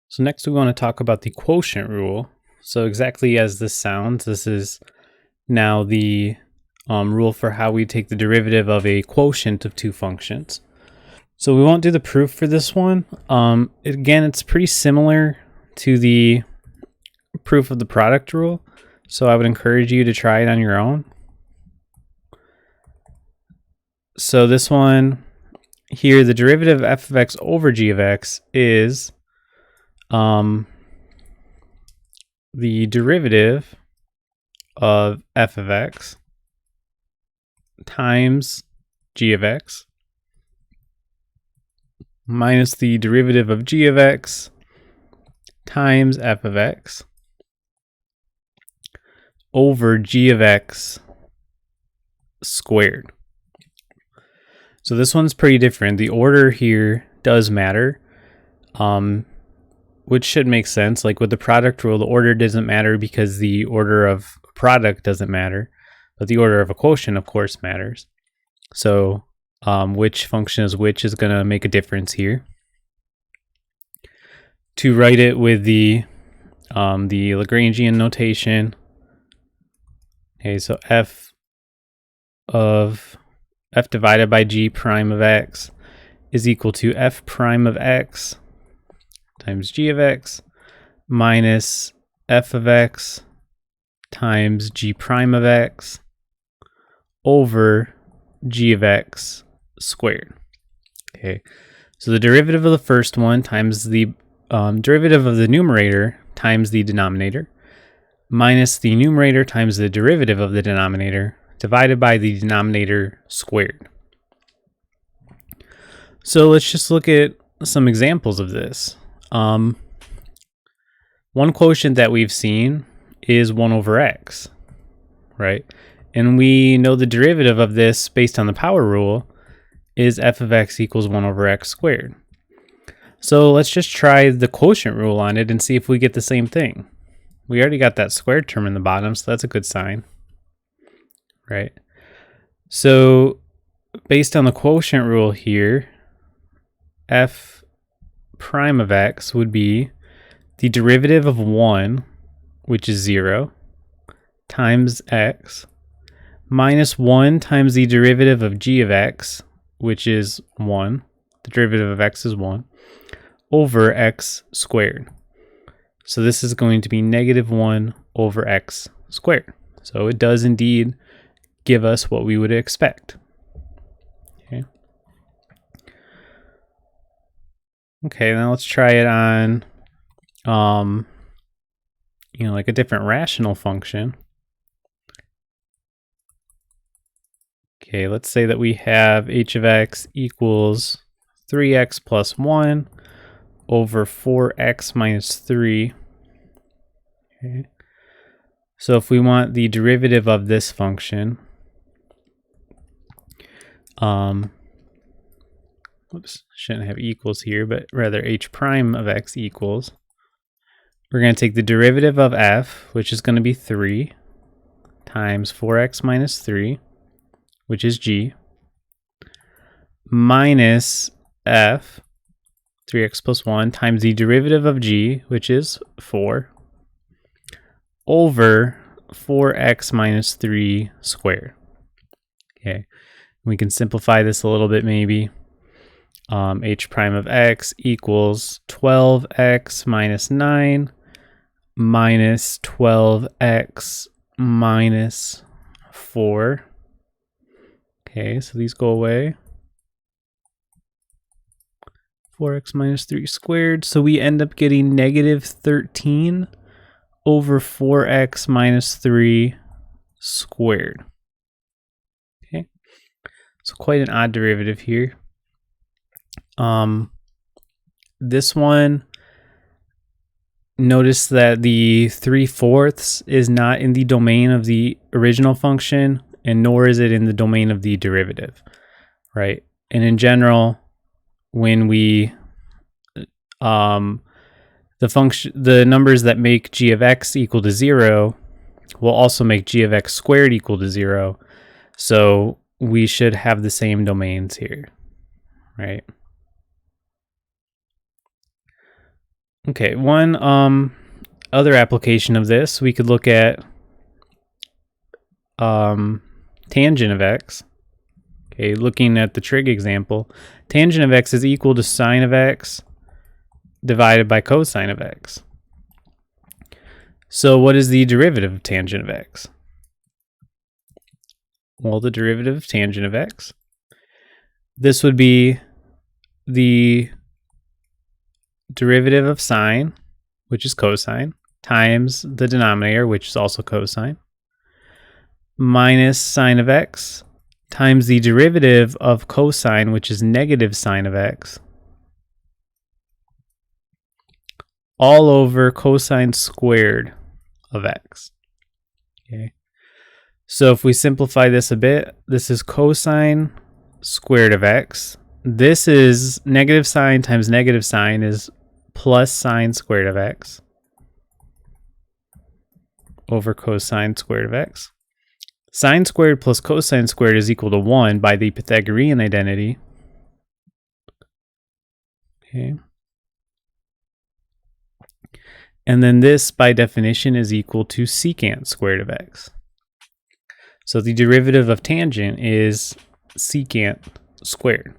So next we're going to talk about the quotient rule. So exactly as this sounds, this is now the rule for how we take the derivative of a quotient of two functions. So we won't do the proof for this one. Again, it's pretty similar to the proof of the product rule. So I would encourage you to try it on your own. So this one here, the derivative of f of x over g of x is the derivative of f of x times g of x minus the derivative of g of x times f of x over g of x squared. So this one's pretty different. The order here does matter, which should make sense. Like with the product rule, the order doesn't matter because the order of a product doesn't matter, but the order of a quotient, of course, matters. So which function is which is going to make a difference here. To write it with the Lagrangian notation, okay, so f divided by g prime of x is equal to f prime of x times g of x minus f of x times g prime of x over g of x squared. Okay, so the derivative of the first one times the derivative of the numerator times the denominator minus the numerator times the derivative of the denominator divided by the denominator squared. So let's just look at some examples of this. One quotient that we've seen is 1 over x, right? And we know the derivative of this based on the power rule is f of x equals 1 over x squared. So let's just try the quotient rule on it and see if we get the same thing. We already got that squared term in the bottom, so that's a good sign, right? So based on the quotient rule here, f prime of x would be the derivative of 1, which is 0, times x, minus 1 times the derivative of g of x, which is 1, the derivative of x is 1, over x squared. So this is going to be negative 1 over x squared. So it does indeed give us what we would expect. Okay, now let's try it on, like a different rational function. Okay, let's say that we have h of x equals 3x plus 1 over 4x minus 3. Okay. So if we want the derivative of this function, whoops, shouldn't have equals here, but rather h prime of x equals, we're going to take the derivative of f, which is going to be 3, times 4x minus 3, which is g, minus f, 3x plus 1, times the derivative of g, which is 4, over 4x minus 3 squared. Okay, we can simplify this a little bit maybe. H prime of x equals 12x minus 9 minus 12x minus 4. Okay, so these go away. 4x minus 3 squared. So we end up getting negative 13 over 4x minus 3 squared. Okay, so quite an odd derivative here. This one, notice that the 3/4 is not in the domain of the original function, and nor is it in the domain of the derivative, right? And in general, when we the numbers that make g of x equal to 0 will also make g of x squared equal to 0. So we should have the same domains here, right? Okay, one other application of this, we could look at tangent of x. Okay, looking at the trig example, tangent of x is equal to sine of x divided by cosine of x. So what is the derivative of tangent of x? Well, the derivative of tangent of x, this would be the derivative of sine, which is cosine, times the denominator, which is also cosine, minus sine of x, times the derivative of cosine, which is negative sine of x, all over cosine squared of x. Okay. So if we simplify this a bit, this is cosine squared of x. This is negative sine times negative sine is plus sine squared of x over cosine squared of x. Sine squared plus cosine squared is equal to 1 by the Pythagorean identity. Okay. And then this, by definition, is equal to secant squared of x. So the derivative of tangent is secant squared.